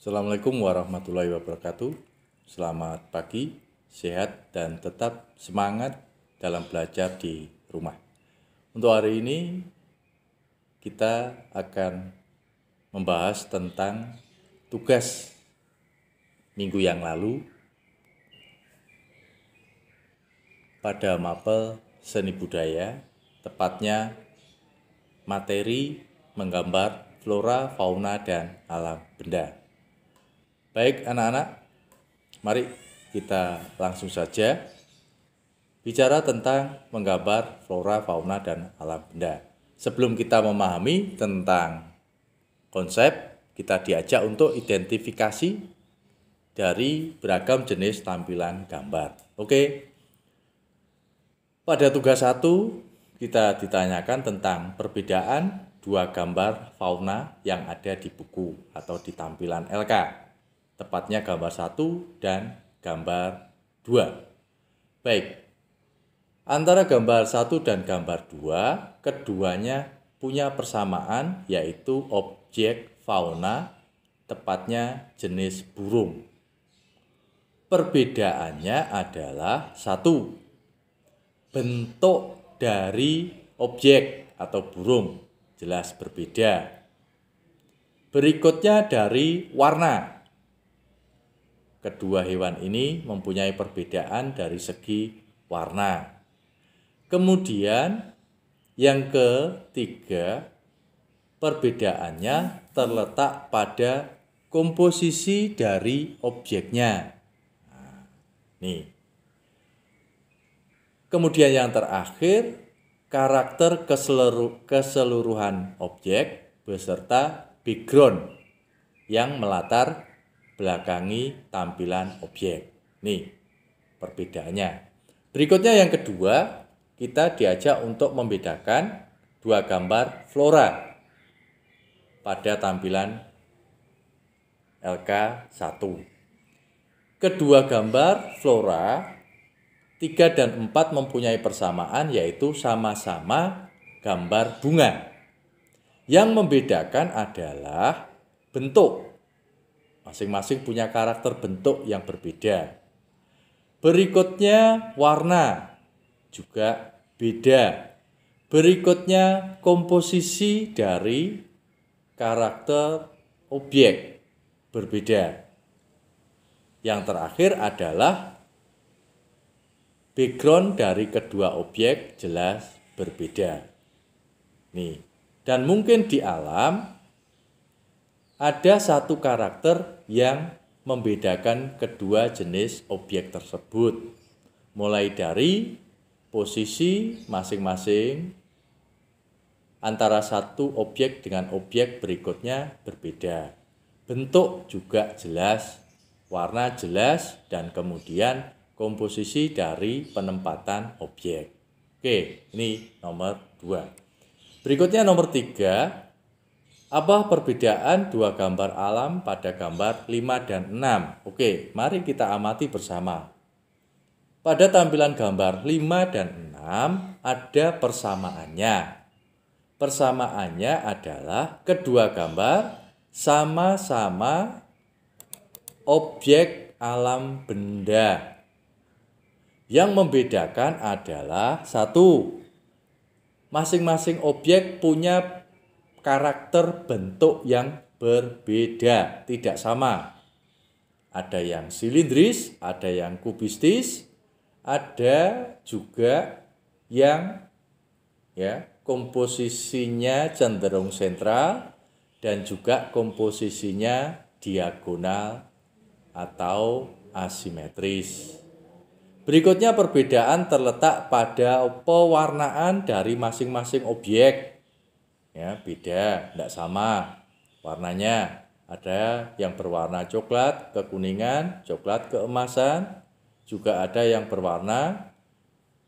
Assalamualaikum warahmatullahi wabarakatuh. Selamat pagi, sehat dan tetap semangat dalam belajar di rumah. Untuk hari ini kita akan membahas tentang tugas minggu yang lalu pada mapel seni budaya, tepatnya materi menggambar flora, fauna, dan alam benda. Baik anak-anak, mari kita langsung saja bicara tentang menggambar flora, fauna, dan alam benda. Sebelum kita memahami tentang konsep, kita diajak untuk identifikasi dari beragam jenis tampilan gambar. Oke. Pada tugas 1 kita ditanyakan tentang perbedaan dua gambar fauna yang ada di buku atau di tampilan LK. Tepatnya gambar 1 dan gambar 2. Baik, antara gambar 1 dan gambar 2, keduanya punya persamaan, yaitu objek fauna, tepatnya jenis burung. Perbedaannya adalah 1. Bentuk dari objek atau burung jelas berbeda. Berikutnya dari warna. Kedua hewan ini mempunyai perbedaan dari segi warna. Kemudian yang ketiga, perbedaannya terletak pada komposisi dari objeknya. Nah, nih. Kemudian yang terakhir, karakter keseluruhan objek beserta background yang melatar belakangi tampilan objek. Nih perbedaannya. Berikutnya yang kedua, kita diajak untuk membedakan dua gambar flora pada tampilan LK1. Kedua gambar flora 3 dan 4 mempunyai persamaan, yaitu sama-sama gambar bunga. Yang membedakan adalah bentuk. Masing-masing punya karakter bentuk yang berbeda. Berikutnya warna juga beda. Berikutnya komposisi dari karakter objek berbeda. Yang terakhir adalah background dari kedua objek jelas berbeda. Nih, dan mungkin di alam ada satu karakter yang membedakan kedua jenis objek tersebut. Mulai dari posisi masing-masing antara satu objek dengan objek berikutnya berbeda. Bentuk juga jelas, warna jelas, dan kemudian komposisi dari penempatan objek. Oke, ini nomor 2. Berikutnya nomor 3. Apa perbedaan dua gambar alam pada gambar 5 dan 6? Oke, mari kita amati bersama. Pada tampilan gambar 5 dan 6 ada persamaannya. Persamaannya adalah kedua gambar sama-sama objek alam benda. Yang membedakan adalah 1. Masing-masing objek punya karakter bentuk yang berbeda, tidak sama. Ada yang silindris, ada yang kubistis, ada juga yang komposisinya cenderung sentral dan juga komposisinya diagonal atau asimetris. Berikutnya perbedaan terletak pada pewarnaan dari masing-masing objek. Ya, beda, tidak sama warnanya. Ada yang berwarna coklat kekuningan, coklat keemasan, juga ada yang berwarna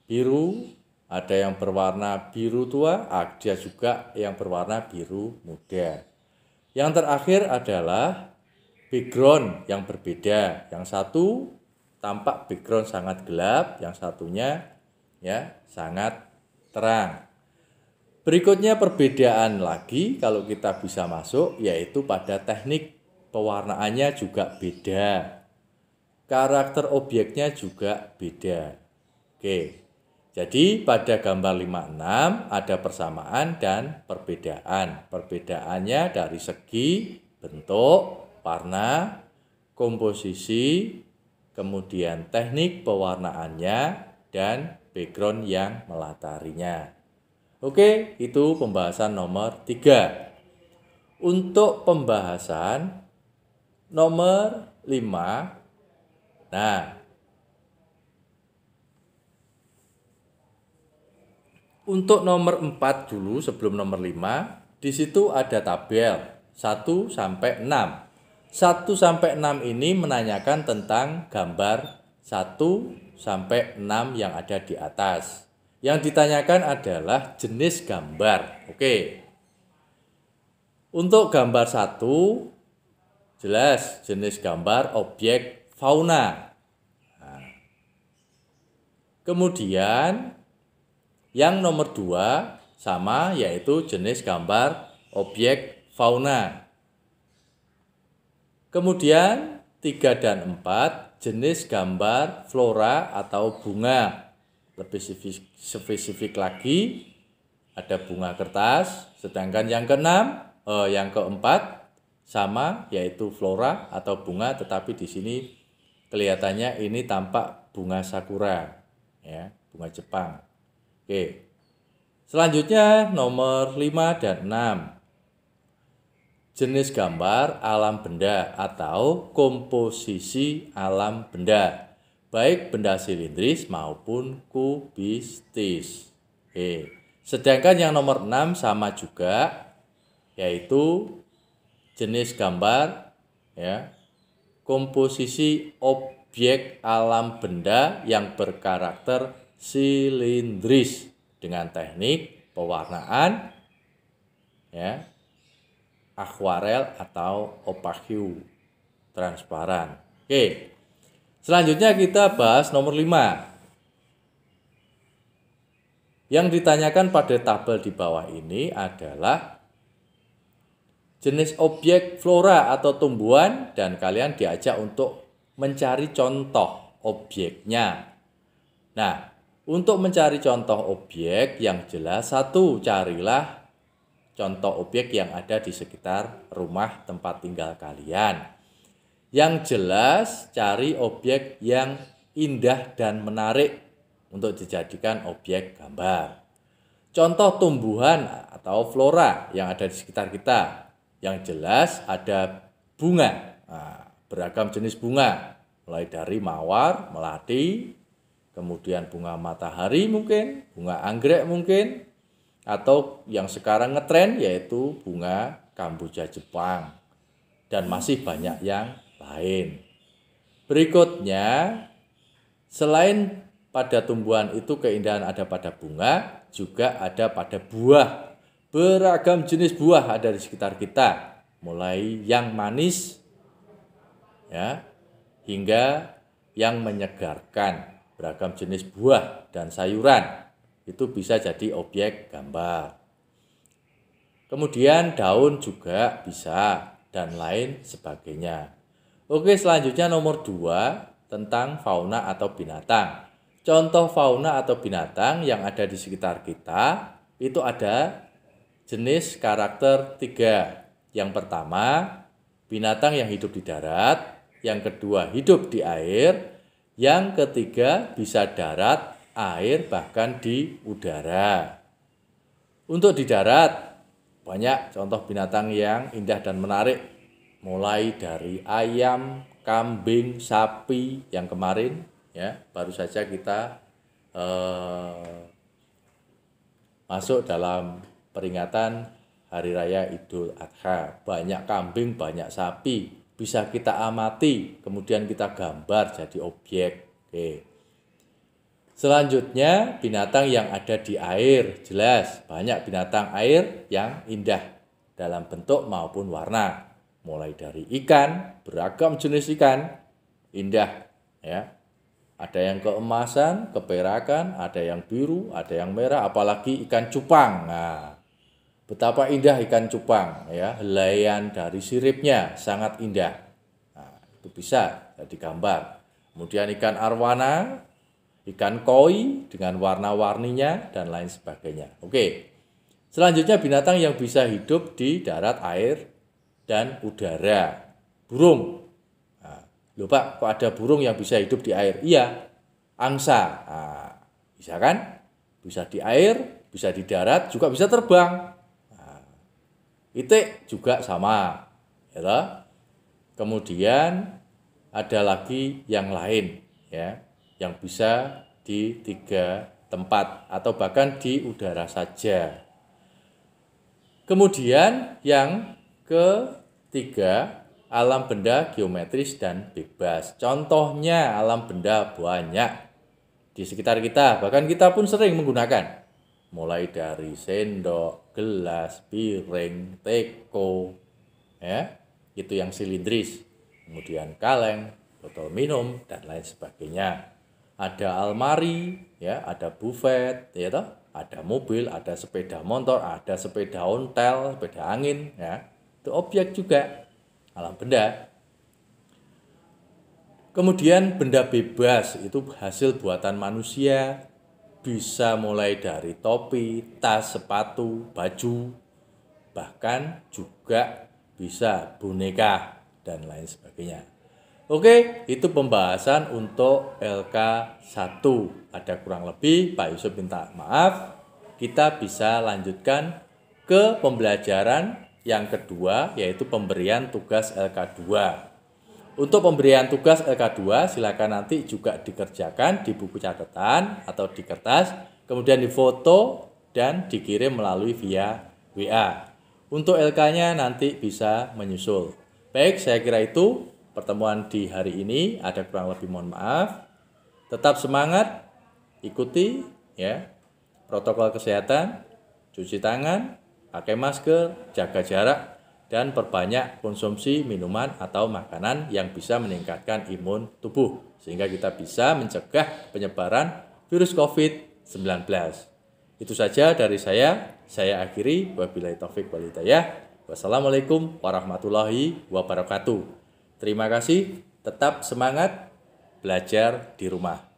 biru, ada yang berwarna biru tua, ada juga yang berwarna biru muda. Yang terakhir adalah background yang berbeda. Yang satu tampak background sangat gelap, yang satunya sangat terang. Berikutnya perbedaan lagi kalau kita bisa masuk, yaitu pada teknik pewarnaannya juga beda. Karakter objeknya juga beda. Oke. Jadi pada gambar 56 ada persamaan dan perbedaan. Perbedaannya dari segi bentuk, warna, komposisi, kemudian teknik pewarnaannya, dan background yang melatarinya. Oke, itu pembahasan nomor 3. Untuk pembahasan nomor 5, nah, untuk nomor 4 dulu sebelum nomor 5, di situ ada tabel 1 sampai 6. 1 sampai 6 ini menanyakan tentang gambar 1 sampai 6 yang ada di atas. Yang ditanyakan adalah jenis gambar. Oke. Untuk gambar 1, jelas jenis gambar objek fauna. Nah. Kemudian yang nomor 2 sama, yaitu jenis gambar objek fauna. Kemudian 3 dan 4 jenis gambar flora atau bunga. Lebih spesifik lagi ada bunga kertas. Sedangkan yang keempat sama, yaitu flora atau bunga, tetapi di sini kelihatannya ini tampak bunga sakura, ya, bunga Jepang. Oke. Selanjutnya nomor 5 dan 6. Jenis gambar alam benda atau komposisi alam benda, baik benda silindris maupun kubistis. Oke. Sedangkan yang nomor 6 sama juga, yaitu jenis gambar, ya, komposisi objek alam benda yang berkarakter silindris dengan teknik pewarnaan, ya, akuarel atau opaque transparan. Oke. Selanjutnya kita bahas nomor 5. Yang ditanyakan pada tabel di bawah ini adalah jenis objek flora atau tumbuhan, dan kalian diajak untuk mencari contoh objeknya. Nah, untuk mencari contoh objek yang jelas, 1, carilah contoh objek yang ada di sekitar rumah tempat tinggal kalian. Yang jelas, cari objek yang indah dan menarik untuk dijadikan objek gambar. Contoh tumbuhan atau flora yang ada di sekitar kita. Yang jelas ada bunga, beragam jenis bunga, mulai dari mawar, melati, kemudian bunga matahari mungkin, bunga anggrek mungkin, atau yang sekarang ngetren yaitu bunga kamboja Jepang, dan masih banyak yang lain. Berikutnya, selain pada tumbuhan itu keindahan ada pada bunga, juga ada pada buah. Beragam jenis buah ada di sekitar kita, mulai yang manis, ya, hingga yang menyegarkan. Beragam jenis buah dan sayuran itu bisa jadi objek gambar. Kemudian daun juga bisa, dan lain sebagainya. Oke, selanjutnya nomor 2 tentang fauna atau binatang. Contoh fauna atau binatang yang ada di sekitar kita itu ada jenis karakter 3. Yang pertama, binatang yang hidup di darat. Yang kedua, hidup di air. Yang ketiga, bisa darat, air, bahkan di udara. Untuk di darat, banyak contoh binatang yang indah dan menarik. Mulai dari ayam, kambing, sapi yang kemarin, ya, baru saja kita masuk dalam peringatan Hari Raya Idul Adha. Banyak kambing, banyak sapi. Bisa kita amati, kemudian kita gambar jadi objek. Oke. Selanjutnya, binatang yang ada di air. Jelas, banyak binatang air yang indah dalam bentuk maupun warna. Mulai dari ikan, beragam jenis ikan, indah, ya. Ada yang keemasan, keperakan, ada yang biru, ada yang merah, apalagi ikan cupang. Nah, Betapa indah ikan cupang, ya, helaian dari siripnya sangat indah. Nah, itu bisa digambar. Kemudian ikan arwana, ikan koi dengan warna-warninya dan lain sebagainya. Oke. Selanjutnya binatang yang bisa hidup di darat, air, dan udara. Burung. Nah, loh Pak, kok ada burung yang bisa hidup di air? Iya, angsa. Nah, bisa kan? Bisa di air, bisa di darat, juga bisa terbang. Itik juga sama, ya. Kemudian ada lagi yang lain, ya, yang bisa di 3 tempat atau bahkan di udara saja. Kemudian yang ketiga, alam benda geometris dan bebas. Contohnya alam benda banyak di sekitar kita, bahkan kita pun sering menggunakan. Mulai dari sendok, gelas, piring, teko, ya, itu yang silindris. Kemudian kaleng, botol minum, dan lain sebagainya. Ada almari, ya, ada buffet, ya toh, ada mobil, ada sepeda motor, ada sepeda ontel, sepeda angin, ya. Itu objek juga, alam benda. Kemudian benda bebas itu hasil buatan manusia. Bisa mulai dari topi, tas, sepatu, baju, bahkan juga bisa boneka dan lain sebagainya. Oke, itu pembahasan untuk LK1. Ada kurang lebih, Pak Yusuf minta maaf. Kita bisa lanjutkan ke pembelajaran yang kedua, yaitu pemberian tugas LK2. Untuk pemberian tugas LK2 silakan nanti juga dikerjakan di buku catatan atau di kertas, kemudian difoto dan dikirim melalui via WA. Untuk LK-nya nanti bisa menyusul. Baik, saya kira itu pertemuan di hari ini. Ada kurang lebih mohon maaf. Tetap semangat, ikuti, ya, protokol kesehatan, cuci tangan, pakai masker, jaga jarak, dan perbanyak konsumsi minuman atau makanan yang bisa meningkatkan imun tubuh sehingga kita bisa mencegah penyebaran virus COVID-19. Itu saja dari saya akhiri. Wabillahi taufik wal hidayah. Wassalamualaikum warahmatullahi wabarakatuh. Terima kasih, tetap semangat belajar di rumah.